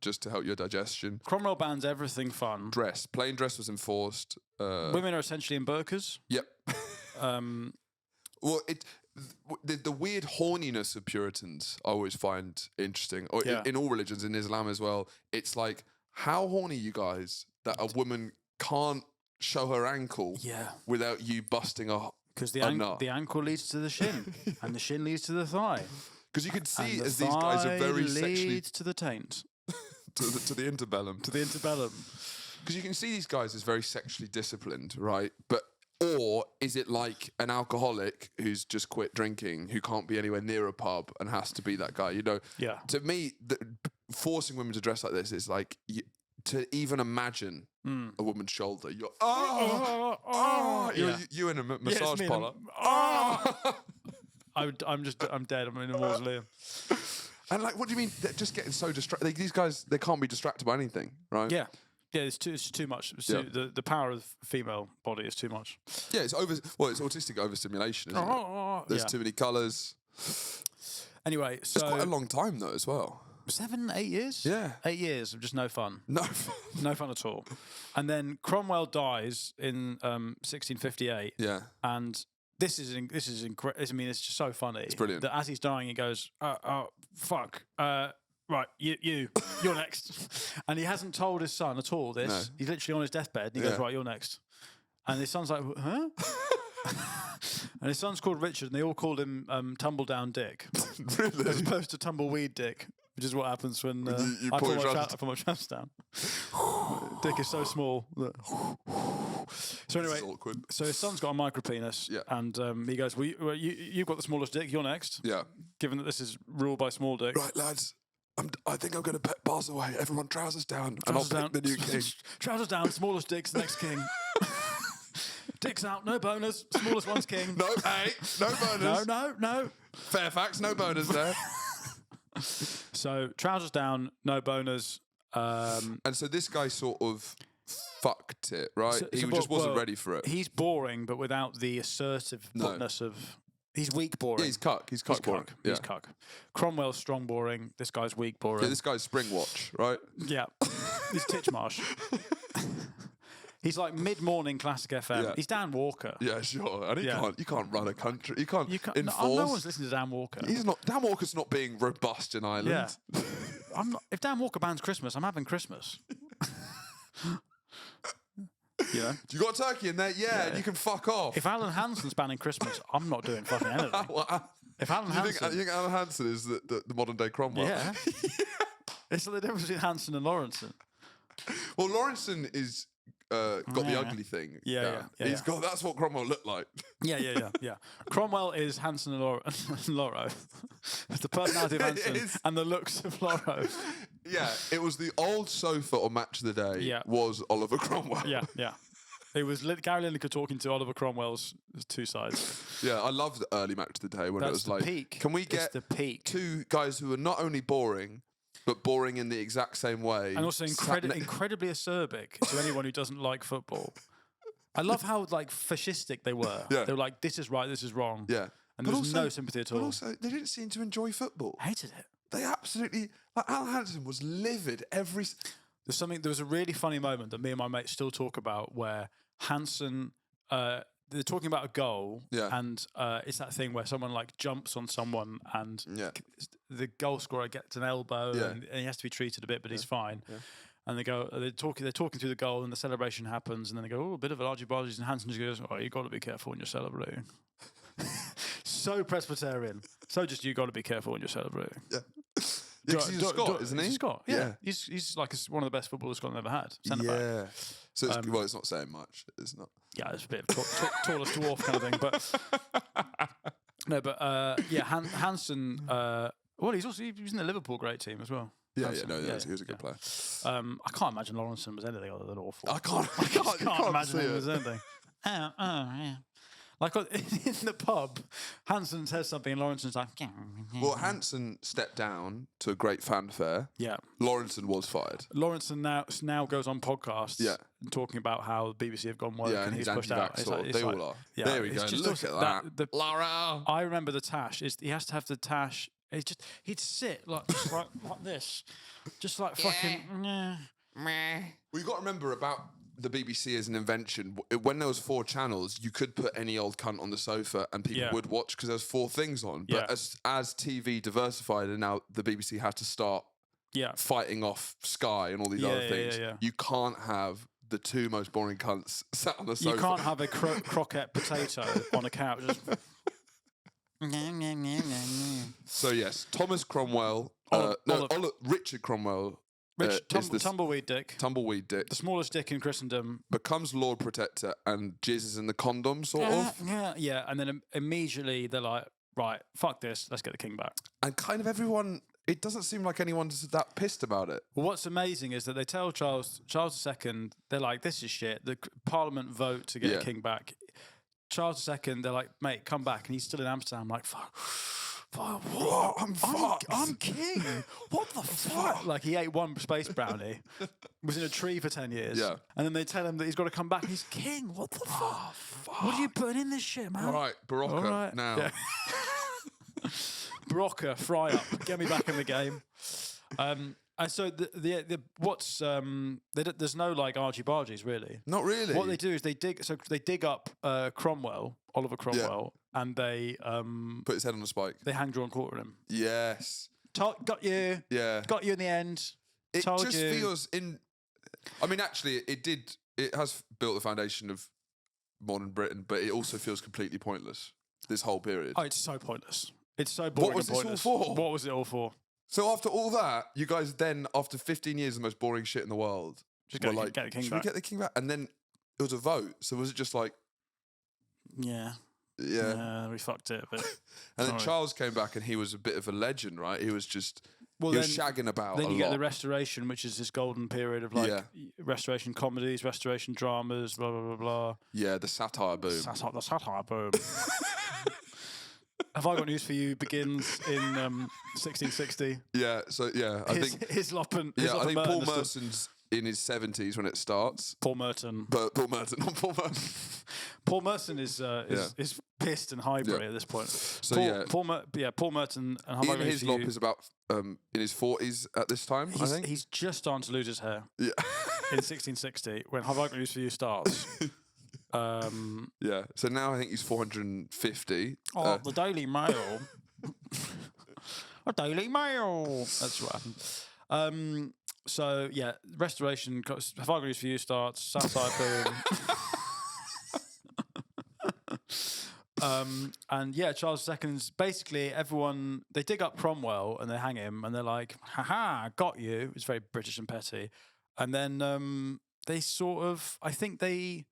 just to help your digestion. Cromwell bans everything fun. Dress. Plain dress was enforced. Women are essentially in burqas. Yep. Well, the weird horniness of Puritans I always find interesting. Or in all religions, in Islam as well. It's like, how horny you guys that a woman can't show her ankle without you busting a because the ankle leads to the shin, and the shin leads to the thigh. Because you can see as these guys are very sexually... leads to the taint. to the interbellum. To the interbellum. Because you can see these guys as very sexually disciplined, right? Or is it like an alcoholic who's just quit drinking, who can't be anywhere near a pub and has to be that guy, you know? Yeah. To me, forcing women to dress like this is like... to even imagine a woman's shoulder, you're... You in a massage parlour. I'm dead. I'm in a mausoleum. And like, what do you mean? They're just getting so distracted. These guys, they can't be distracted by anything, right? Yeah, it's too much. The power of the female body is too much. Yeah, it's autistic overstimulation, isn't it? There's too many colours. Anyway, so it's quite a long time though, as well. 7, 8 years. Yeah, 8 years of just no fun. No fun at all. And then Cromwell dies in 1658. Yeah, and. This is incredible. I mean, it's just so funny. It's brilliant. That as he's dying, he goes, fuck. Right, you're next. And he hasn't told his son at all this. No. He's literally on his deathbed. And he goes, right, you're next. And his son's like, huh? And his son's called Richard, and they all called him Tumble Down Dick. Really? As opposed to Tumbleweed Dick, which is what happens when I put my trousers down. Dick is so small. So anyway, so his son's got a micropenis, and he goes, well, you've got the smallest dick, you're next. Yeah. Given that this is ruled by small dicks. Right, lads, I think I'm going to pass away. Everyone trousers down, and I'll pick the new king. Trousers down, smallest dick's the next king. Dicks out, no bonus, smallest one's king. No, hey, no bonus. No. Fairfax, no bonus there. So, trousers down, no boners. And so this guy sort of fucked it, right? He just wasn't ready for it. He's boring, but without the assertiveness of... He's weak boring. Yeah, he's cuck. He's boring. He's cuck. Cromwell's strong boring. This guy's weak boring. Yeah, this guy's Spring Watch, right? Yeah. He's Titchmarsh. He's like mid-morning Classic FM. Yeah. He's Dan Walker. Yeah, sure. And you can't run a country. You can't enforce. No one's listening to Dan Walker. Dan Walker's not being robust in Ireland. Yeah. If Dan Walker bans Christmas, I'm having Christmas. Yeah. You got a turkey in there? Yeah, and you can fuck off. If Alan Hansen's banning Christmas, I'm not doing fucking anything. If Alan you Hansen, think Alan Hansen is the modern day Cromwell? Yeah. It's like the difference between Hansen and Lawrenson. Well, Lawrenson is got the ugly thing. Yeah. He's got. That's what Cromwell looked like. Yeah. Cromwell is Hansen and Lauro. The personality of Hansen and the looks of Lauro. Yeah, it was the old sofa on Match of the Day. Yeah. Was Oliver Cromwell. Yeah. It was Gary Lineker talking to Oliver Cromwell's two sides. Yeah, I loved the early Match of the Day when it was like, peak. Can we get the peak. two guys who are not only boring, but boring in the exact same way, and also incredibly acerbic to anyone who doesn't like football. I love how like fascistic they were. Yeah. They were like, this is right, this is wrong. Yeah. And there was no sympathy at all. But also, they didn't seem to enjoy football. Hated it. They absolutely... Like, Alan Hansen was livid every... There was a really funny moment that me and my mates still talk about where Hansen... they're talking about a goal, and it's that thing where someone like jumps on someone and the goal scorer gets an elbow and he has to be treated a bit, but he's fine. Yeah. And they're talking through the goal, and the celebration happens, and then they go, "Oh, a bit of an argy-bargy," and Hansen just goes, "Oh, you got to be careful when you're celebrating." So Presbyterian. So just you got to be careful when you're celebrating. Yeah. He's a Scot, isn't he? He's a Scot. Yeah. He's like one of the best footballers Scotland ever had. Centre back. So it's not saying much. It's not. Yeah, it's a bit of tallest dwarf kind of thing, but Hansen. Well, he was in the Liverpool great team as well. He was a good player. I can't imagine Lawrenson was anything other than awful. I can't imagine him was anything. Yeah. Like in the pub, Hansen says something and Lawrenson's like... Well, Hansen stepped down to a great fanfare. Yeah. Lawrenson was fired. Lawrenson now goes on podcasts talking about how the BBC have gone woke and he's pushed out. They all are. Yeah, there we go. Look at that. Laura! I remember the tash. He has to have the tash. He'd sit like this. Just like fucking... Well, you got to remember about... the BBC as an invention. When there was 4 channels, you could put any old cunt on the sofa and people would watch because there was 4 things on. But as TV diversified and now the BBC had to start fighting off Sky and all these other things, you can't have the 2 most boring cunts sat on the sofa. You can't have a croquette potato on a couch. So yes, Thomas Cromwell, Richard Cromwell, Tumbleweed Dick. Tumbleweed Dick. The smallest dick in Christendom. Becomes Lord Protector and jizzes in the condom, sort of. Yeah, and then immediately they're like, right, fuck this, let's get the king back. And kind of everyone, it doesn't seem like anyone's that pissed about it. Well, what's amazing is that they tell Charles II, they're like, this is shit. The Parliament vote to get the king back. Charles II, they're like, mate, come back. And he's still in Amsterdam, like, fuck. What? I'm king. What the fuck? Like he ate one space brownie, was in a tree for 10 years, and then they tell him that he's got to come back and he's king. What the fuck? What are you putting in this shit, man? All right, Barocca now. Yeah. Barocca, fry up. Get me back in the game. And so there's no like argy-bargies really. Not really. What they do is they dig up Oliver Cromwell, and they put his head on a spike. They hang drawn quarter him. Yes. Got you. Yeah. Got you in the end. It just feels in. I mean, actually, it has built the foundation of modern Britain, but it also feels completely pointless. This whole period. Oh, it's so pointless. It's so boring. What was and pointless. this all for? What was it all for? So after all that, you guys then, after 15 years, the most boring shit in the world, just were like, get the king should back. We get the king back? And then it was a vote. So was it just like, yeah, we fucked it. But and then Charles came back, and he was a bit of a legend, right? He was just. He was shagging about. Then you get the Restoration, which is this golden period of like Restoration comedies, Restoration dramas, blah blah blah blah. Yeah, the satire boom. The satire boom. Have I Got News for You begins in 1660. Yeah, so I think Hislop I think Paul Merson's in his 70s when it starts. Paul Merton. But Paul Merton, not Paul Merton. Paul Merton is pissed and highbury at this point. So Paul Merton and Have I Got News for You. Hislop is about in his 40s at this time. I think he's just starting to lose his hair. Yeah. In 1660 when Have I Got News for You starts. So now I think he's 450. The Daily Mail. A Daily Mail. That's what happened. So yeah, Restoration. Have I Got News for You starts. Satire boom. And yeah, Charles II's basically everyone, they dig up Cromwell and they hang him and they're like, haha, got you. It's very British and petty. And then they sort of, I think do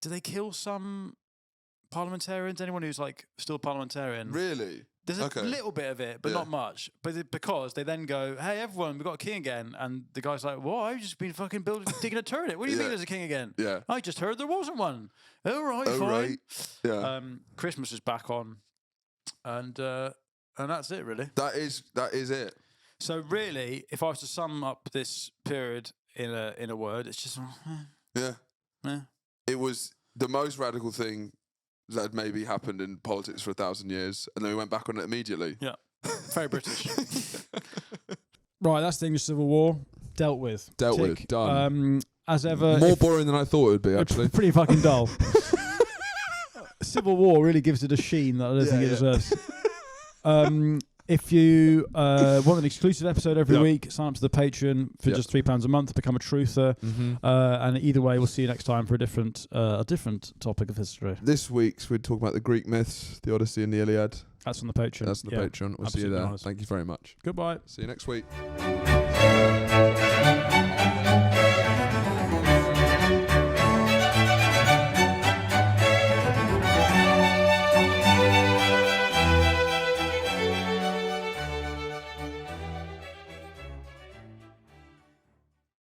they kill some parliamentarians? Anyone who's like still parliamentarian? Really? There's a little bit of it, but not much. But because they then go, hey, everyone, we've got a king again. And the guy's like, what? I've just been fucking digging a turret. What do you mean there's a king again? Yeah. I just heard there wasn't one. All right, fine. Right. Yeah. Christmas is back on. And that's it, really. That is it. So really, if I was to sum up this period in a word, it's just... Yeah. It was the most radical thing that had maybe happened in politics for 1,000 years, and then we went back on it immediately. Yeah, very British. Right, that's the English Civil War dealt with. Done. As ever, more boring than I thought it would be. Actually, pretty fucking dull. Civil War really gives it a sheen that I don't think it deserves. If you want an exclusive episode every week, sign up to the Patreon for just £3 a month, become a truther. And either way, we'll see you next time for a different topic of history. This week's we're talking about the Greek myths, the Odyssey and the Iliad. That's on the Patreon. That's on the Patreon. We'll see you there. Thank you very much. Goodbye. See you next week.